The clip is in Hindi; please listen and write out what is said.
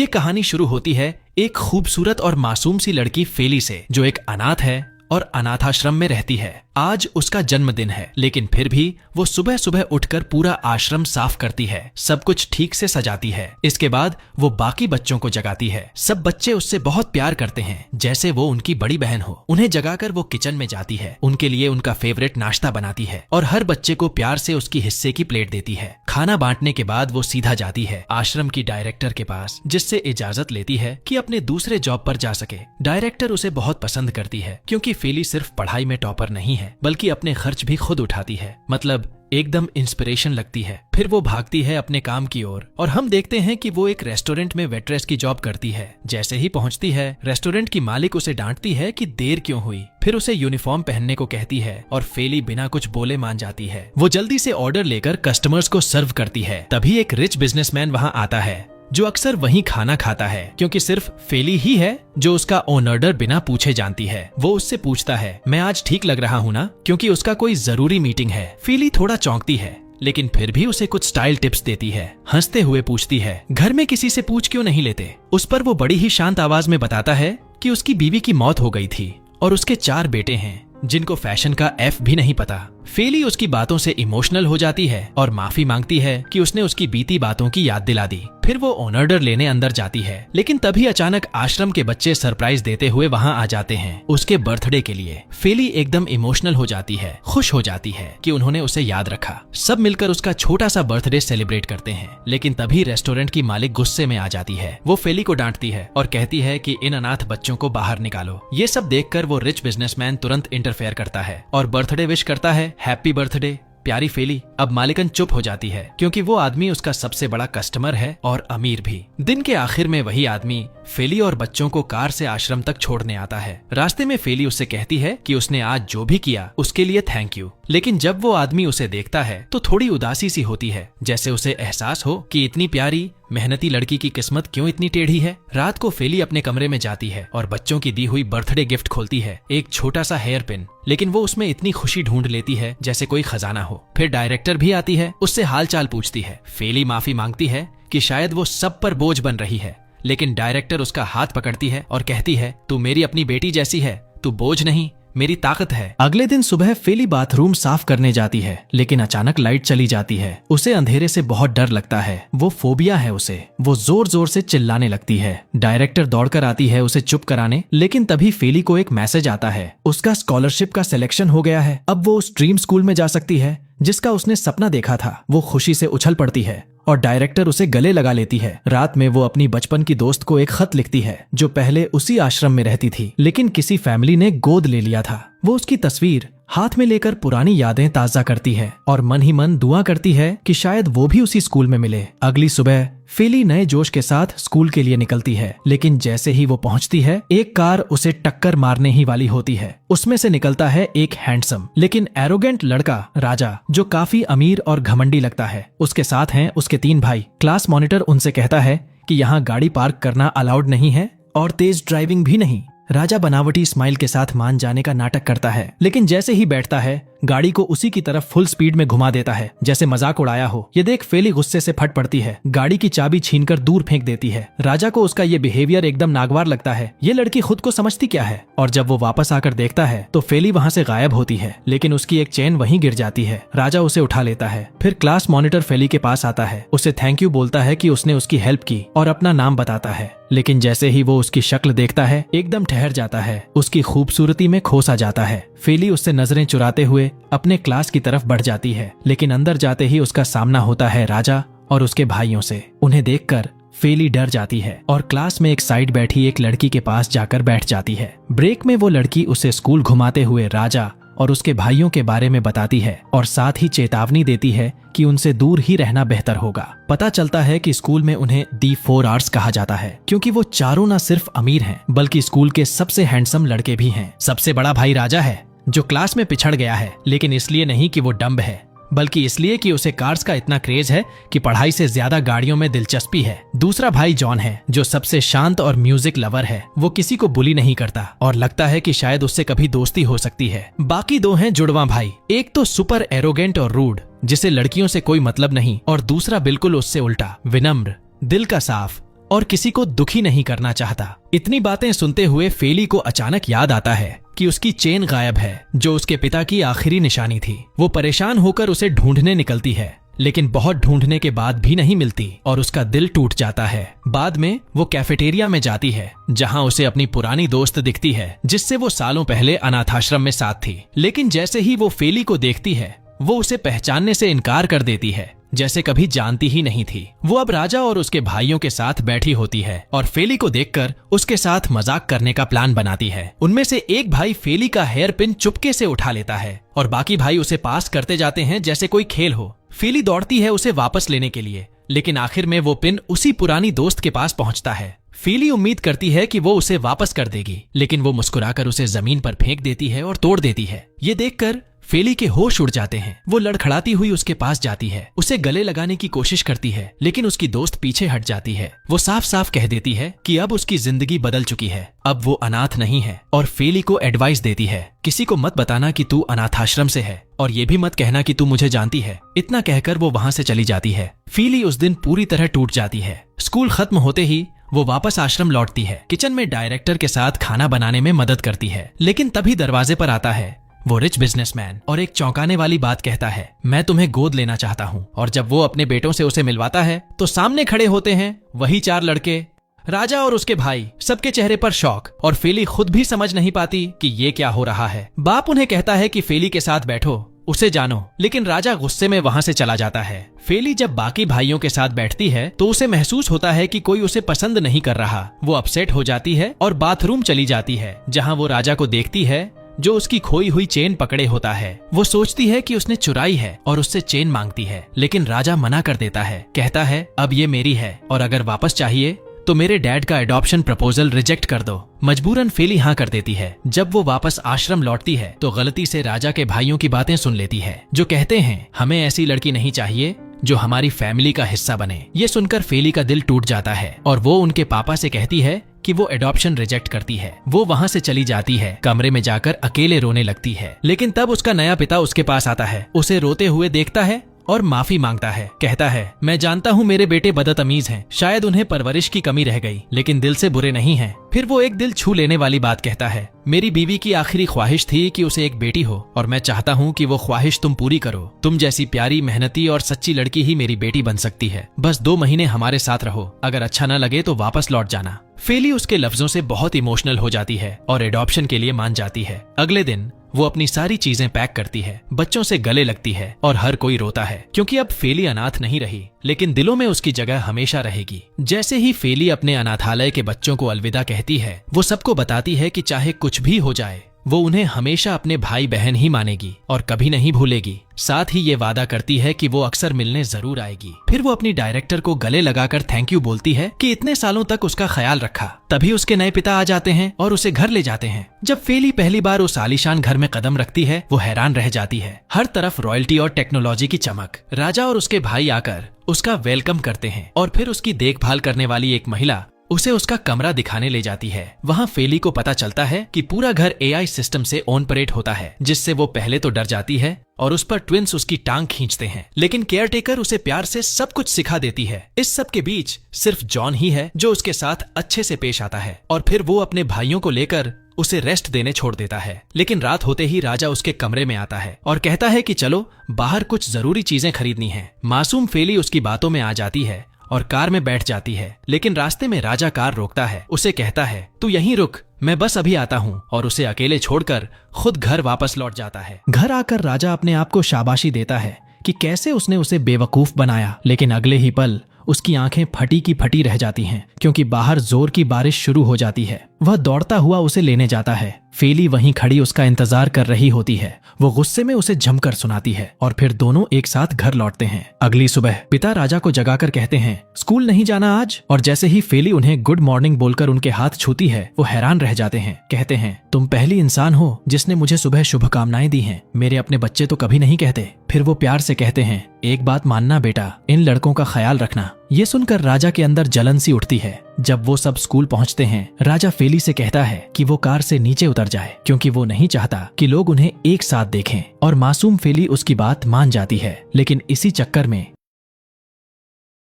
ये कहानी शुरू होती है एक खूबसूरत और मासूम सी लड़की फेली से, जो एक अनाथ है और अनाथाश्रम में रहती है। आज उसका जन्मदिन है, लेकिन फिर भी वो सुबह सुबह उठकर पूरा आश्रम साफ करती है, सब कुछ ठीक से सजाती है। इसके बाद वो बाकी बच्चों को जगाती है। सब बच्चे उससे बहुत प्यार करते हैं, जैसे वो उनकी बड़ी बहन हो। उन्हें जगाकर वो किचन में जाती है, उनके लिए उनका फेवरेट नाश्ता बनाती है और हर बच्चे को प्यार से उसकी हिस्से की प्लेट देती है। खाना बांटने के बाद वो सीधा जाती है आश्रम की डायरेक्टर के पास, जिससे इजाजत लेती है कि अपने दूसरे जॉब पर जा सके। डायरेक्टर उसे बहुत पसंद करती है, क्योंकि फेली सिर्फ पढ़ाई में टॉपर नहीं है, बल्कि अपने खर्च भी खुद उठाती है। मतलब एकदम इंस्पिरेशन लगती है। फिर वो भागती है अपने काम की ओर और हम देखते हैं कि वो एक रेस्टोरेंट में वेट्रेस की जॉब करती है। जैसे ही पहुंचती है, रेस्टोरेंट की मालिक उसे डांटती है कि देर क्यों हुई। फिर उसे यूनिफॉर्म पहनने को कहती है और फेली बिना कुछ बोले मान जाती है। वो जल्दी से ऑर्डर लेकर कस्टमर्स को सर्व करती है। तभी एक रिच बिजनेसमैन वहां आता है, जो अक्सर वहीं खाना खाता है, क्योंकि सिर्फ फेली ही है जो उसका ऑर्डर बिना पूछे जानती है। वो उससे पूछता है, मैं आज ठीक लग रहा हूँ ना, क्योंकि उसका कोई जरूरी मीटिंग है। फेली थोड़ा चौंकती है, लेकिन फिर भी उसे कुछ स्टाइल टिप्स देती है। हंसते हुए पूछती है, घर में किसी से पूछ क्यों नहीं लेते। उस पर वो बड़ी ही शांत आवाज में बताता है कि उसकी बीवी की मौत हो गई थी और उसके 4 बेटे हैं, जिनको फैशन का एफ भी नहीं पता। फेली उसकी बातों से इमोशनल हो जाती है और माफी मांगती है कि उसने उसकी बीती बातों की याद दिला दी। फिर वो ऑर्डर लेने अंदर जाती है, लेकिन तभी अचानक आश्रम के बच्चे सरप्राइज देते हुए वहां आ जाते हैं उसके बर्थडे के लिए। फेली एकदम इमोशनल हो जाती है, खुश हो जाती है कि उन्होंने उसे याद रखा। सब मिलकर उसका छोटा सा बर्थडे सेलिब्रेट करते हैं, लेकिन तभी रेस्टोरेंट की मालिक गुस्से में आ जाती है। वो फेली को डांटती है और कहती है कि इन अनाथ बच्चों को बाहर निकालो। ये सब देखकर वो रिच बिजनेसमैन तुरंत इंटरफेयर करता है और बर्थडे विश करता है, हैप्पी बर्थडे प्यारी फेली। अब मालिकन चुप हो जाती है, क्योंकि वो आदमी उसका सबसे बड़ा कस्टमर है और अमीर भी। दिन के आखिर में वही आदमी फेली और बच्चों को कार से आश्रम तक छोड़ने आता है। रास्ते में फेली उससे कहती है कि उसने आज जो भी किया उसके लिए थैंक यू। लेकिन जब वो आदमी उसे देखता है तो थोड़ी उदासी सी होती है, जैसे उसे एहसास हो कि इतनी प्यारी मेहनती लड़की की किस्मत क्यों इतनी टेढ़ी है। रात को फेली अपने कमरे में जाती है और बच्चों की दी हुई बर्थडे गिफ्ट खोलती है, एक छोटा सा हेयर पिन। लेकिन वो उसमें इतनी खुशी ढूंढ लेती है जैसे कोई खजाना हो। फिर डायरेक्टर भी आती है, उससे हालचाल पूछती है। फेली माफी मांगती है कि शायद वो सब पर बोझ बन रही है, लेकिन डायरेक्टर उसका हाथ पकड़ती है और कहती है, तू मेरी अपनी बेटी जैसी है, तू बोझ नहीं मेरी ताकत है। अगले दिन सुबह फेली बाथरूम साफ करने जाती है, लेकिन अचानक लाइट चली जाती है। उसे अंधेरे से बहुत डर लगता है, वो फोबिया है उसे। वो जोर जोर से चिल्लाने लगती है। डायरेक्टर दौड़कर आती है उसे चुप कराने, लेकिन तभी फेली को एक मैसेज आता है, उसका स्कॉलरशिप का सिलेक्शन हो गया है। अब वो उस ड्रीम स्कूल में जा सकती है जिसका उसने सपना देखा था। वो खुशी से उछल पड़ती है और डायरेक्टर उसे गले लगा लेती है। रात में वो अपनी बचपन की दोस्त को एक खत लिखती है, जो पहले उसी आश्रम में रहती थी, लेकिन किसी फैमिली ने गोद ले लिया था। वो उसकी तस्वीर हाथ में लेकर पुरानी यादें ताजा करती है और मन ही मन दुआ करती है कि शायद वो भी उसी स्कूल में मिले। अगली सुबह फेली नए जोश के साथ स्कूल के लिए निकलती है, लेकिन जैसे ही वो पहुंचती है, एक कार उसे टक्कर मारने ही वाली होती है। उसमें से निकलता है एक हैंडसम लेकिन एरोगेंट लड़का, राजा, जो काफी अमीर और घमंडी लगता है। उसके साथ हैं उसके 3 भाई। क्लास मॉनिटर उनसे कहता है कि यहाँ गाड़ी पार्क करना अलाउड नहीं है और तेज ड्राइविंग भी नहीं। राजा बनावटी स्माइल के साथ मान जाने का नाटक करता है, लेकिन जैसे ही बैठता है, गाड़ी को उसी की तरफ फुल स्पीड में घुमा देता है, जैसे मजाक उड़ाया हो। ये देख फेली गुस्से से फट पड़ती है, गाड़ी की चाबी छीनकर दूर फेंक देती है। राजा को उसका ये बिहेवियर एकदम नागवार लगता है। ये लड़की खुद को समझती क्या है। और जब वो वापस आकर देखता है तो फेली वहाँ से गायब होती है, लेकिन उसकी एक चेन वहीं गिर जाती है। राजा उसे उठा लेता है। फिर क्लास मॉनिटर फेली के पास आता है, उसे थैंक यू बोलता है कि उसने उसकी हेल्प की और अपना नाम बताता है। लेकिन जैसे ही वो उसकी शक्ल देखता है, एकदम ठहर जाता है, उसकी खूबसूरती में खो सा जाता है। फेली उससे नजरें चुराते हुए अपने क्लास की तरफ बढ़ जाती है, लेकिन अंदर जाते ही उसका सामना होता है राजा और उसके भाइयों से। उन्हें देखकर फेली डर जाती है और क्लास में एक साइड बैठी एक लड़की के पास जाकर बैठ जाती है। ब्रेक में वो लड़की उसे स्कूल घुमाते हुए राजा और उसके भाइयों के बारे में बताती है और साथ ही चेतावनी देती है कि उनसे दूर ही रहना बेहतर होगा। पता चलता है कि स्कूल में उन्हें दी 4 आर्ट्स कहा जाता है, क्योंकि वो चारों न सिर्फ अमीर हैं, बल्कि स्कूल के सबसे हैंडसम लड़के भी हैं। सबसे बड़ा भाई राजा है, जो क्लास में पिछड़ गया है, लेकिन इसलिए नहीं कि वो डम्ब है, बल्कि इसलिए कि उसे कार्स का इतना क्रेज है कि पढ़ाई से ज्यादा गाड़ियों में दिलचस्पी है। दूसरा भाई जॉन है, जो सबसे शांत और म्यूजिक लवर है। वो किसी को बुली नहीं करता और लगता है कि शायद उससे कभी दोस्ती हो सकती है। बाकी 2 हैं जुड़वा भाई, एक तो सुपर एरोगेंट और रूड, जिसे लड़कियों से कोई मतलब नहीं, और दूसरा बिल्कुल उससे उल्टा, विनम्र, दिल का साफ और किसी को दुखी नहीं करना चाहता। इतनी बातें सुनते हुए फेली को अचानक याद आता है कि उसकी चेन गायब है, जो उसके पिता की आखिरी निशानी थी। वो परेशान होकर उसे ढूंढने निकलती है, लेकिन बहुत ढूंढने के बाद भी नहीं मिलती और उसका दिल टूट जाता है। बाद में वो कैफेटेरिया में जाती है, जहां उसे अपनी पुरानी दोस्त दिखती है, जिससे वो सालों पहले अनाथाश्रम में साथ थी। लेकिन जैसे ही वो फेली को देखती है, वो उसे पहचानने से इनकार कर देती है, जैसे कभी जानती ही नहीं थी। वो अब राजा और उसके भाइयों के साथ बैठी होती है और फेली को देखकर उसके साथ मजाक करने का प्लान बनाती है। उनमें से एक भाई फेली का हेयर पिन चुपके से उठा लेता है और बाकी भाई उसे पास करते जाते हैं जैसे कोई खेल हो। फेली दौड़ती है उसे वापस लेने के लिए, लेकिन आखिर में वो पिन उसी पुरानी दोस्त के पास पहुंचता है। फेली उम्मीद करती है कि वो उसे वापस कर देगी, लेकिन वो मुस्कुराकर उसे जमीन पर फेंक देती है और तोड़ देती है। ये देखकर फेली के होश उड़ जाते हैं। वो लड़खड़ाती हुई उसके पास जाती है, उसे गले लगाने की कोशिश करती है, लेकिन उसकी दोस्त पीछे हट जाती है। वो साफ साफ कह देती है कि अब उसकी जिंदगी बदल चुकी है, अब वो अनाथ नहीं है, और फेली को एडवाइस देती है, किसी को मत बताना कि तू अनाथाश्रम से है, और ये भी मत कहना कि तू मुझे जानती है। इतना कहकर वो वहां से चली जाती है। फेली उस दिन पूरी तरह टूट जाती है। स्कूल खत्म होते ही वो वापस आश्रम लौटती है। किचन में डायरेक्टर के साथ खाना बनाने में मदद करती है, लेकिन तभी दरवाजे पर आता है वो रिच बिजनेसमैन और एक चौंकाने वाली बात कहता है, मैं तुम्हें गोद लेना चाहता हूँ। और जब वो अपने बेटों से उसे मिलवाता है तो सामने खड़े होते हैं वही 4 लड़के, राजा और उसके भाई। सबके चेहरे पर शौक, और फेली खुद भी समझ नहीं पाती कि ये क्या हो रहा है। बाप उन्हें कहता है कि फेली के साथ बैठो, उसे जानो, लेकिन राजा गुस्से में वहां से चला जाता है। फेली जब बाकी भाइयों के साथ बैठती है तो उसे महसूस होता है कि कोई उसे पसंद नहीं कर रहा। वो अपसेट हो जाती है और बाथरूम चली जाती है, जहां वो राजा को देखती है जो उसकी खोई हुई चेन पकड़े होता है। वो सोचती है कि उसने चुराई है और उससे चेन मांगती है, लेकिन राजा मना कर देता है। कहता है, अब ये मेरी है और अगर वापस चाहिए तो मेरे डैड का एडॉप्शन प्रपोजल रिजेक्ट कर दो। मजबूरन फेली हाँ कर देती है। जब वो वापस आश्रम लौटती है तो गलती से राजा के भाइयों की बातें सुन लेती है, जो कहते हैं हमें ऐसी लड़की नहीं चाहिए जो हमारी फैमिली का हिस्सा बने। ये सुनकर फेली का दिल टूट जाता है और वो उनके पापा से कहती है कि वो एडॉप्शन रिजेक्ट करती है। वो वहां से चली जाती है, कमरे में जाकर अकेले रोने लगती है। लेकिन तब उसका नया पिता उसके पास आता है, उसे रोते हुए देखता है और माफी मांगता है। कहता है, मैं जानता हूँ मेरे बेटे बदतमीज हैं, शायद उन्हें परवरिश की कमी रह गई, लेकिन दिल से बुरे नहीं हैं। फिर वो एक दिल छू लेने वाली बात कहता है, मेरी बीवी की आखिरी ख्वाहिश थी कि उसे एक बेटी हो और मैं चाहता हूँ कि वो ख्वाहिश तुम पूरी करो। तुम जैसी प्यारी, मेहनती और सच्ची लड़की ही मेरी बेटी बन सकती है। बस 2 महीने हमारे साथ रहो, अगर अच्छा न लगे तो वापस लौट जाना। फेली उसके लफ्जों से बहुत इमोशनल हो जाती है और एडॉप्शन के लिए मान जाती है। अगले दिन वो अपनी सारी चीजें पैक करती है, बच्चों से गले लगती है और हर कोई रोता है, क्योंकि अब फेली अनाथ नहीं रही, लेकिन दिलों में उसकी जगह हमेशा रहेगी। जैसे ही फेली अपने अनाथालय के बच्चों को अलविदा कहती है, वो सबको बताती है कि चाहे कुछ भी हो जाए, वो उन्हें हमेशा अपने भाई बहन ही मानेगी और कभी नहीं भूलेगी। साथ ही ये वादा करती है कि वो अक्सर मिलने जरूर आएगी। फिर वो अपनी डायरेक्टर को गले लगाकर थैंक यू बोलती है कि इतने सालों तक उसका ख्याल रखा। तभी उसके नए पिता आ जाते हैं और उसे घर ले जाते हैं। जब फेली पहली बार उस आलीशान घर में कदम रखती है, वो हैरान रह जाती है। हर तरफ रॉयल्टी और टेक्नोलॉजी की चमक। राजा और उसके भाई आकर उसका वेलकम करते हैं और फिर उसकी देखभाल करने वाली एक महिला उसे उसका कमरा दिखाने ले जाती है। वहाँ फेली को पता चलता है कि पूरा घर एआई सिस्टम से ऑपरेट होता है, जिससे वो पहले तो डर जाती है और उस पर ट्विंस उसकी टांग खींचते हैं, लेकिन केयरटेकर उसे प्यार से सब कुछ सिखा देती है। इस सब के बीच सिर्फ जॉन ही है जो उसके साथ अच्छे से पेश आता है और फिर वो अपने भाइयों को लेकर उसे रेस्ट देने छोड़ देता है। लेकिन रात होते ही राजा उसके कमरे में आता है और कहता है कि चलो बाहर कुछ जरूरी चीजें खरीदनी है। मासूम फेली उसकी बातों में आ जाती है और कार में बैठ जाती है, लेकिन रास्ते में राजा कार रोकता है। उसे कहता है, तू यहीं रुक, मैं बस अभी आता हूँ, और उसे अकेले छोड़कर खुद घर वापस लौट जाता है। घर आकर राजा अपने आप को शाबाशी देता है कि कैसे उसने उसे बेवकूफ बनाया, लेकिन अगले ही पल उसकी आंखें फटी की फटी रह जाती हैं, क्योंकि बाहर जोर की बारिश शुरू हो जाती है। वह दौड़ता हुआ उसे लेने जाता है। फेली वहीं खड़ी उसका इंतजार कर रही होती है। वो गुस्से में उसे जमकर सुनाती है और फिर दोनों एक साथ घर लौटते हैं। अगली सुबह पिता राजा को जगाकर कहते हैं, स्कूल नहीं जाना आज? और जैसे ही फेली उन्हें गुड मॉर्निंग बोलकर उनके हाथ छूती है, वो हैरान रह जाते हैं। कहते हैं, तुम पहली इंसान हो जिसने मुझे सुबह शुभकामनाएं दी हैं। मेरे अपने बच्चे तो कभी नहीं कहते। फिर वो प्यार से कहते हैं, एक बात मानना बेटा, इन लड़कों का ख्याल रखना। ये सुनकर राजा के अंदर जलन सी उठती है। जब वो सब स्कूल पहुंचते हैं, राजा फेली से कहता है कि वो कार से नीचे उतर जाए, क्योंकि वो नहीं चाहता कि लोग उन्हें एक साथ देखें। और मासूम फेली उसकी बात मान जाती है, लेकिन इसी चक्कर में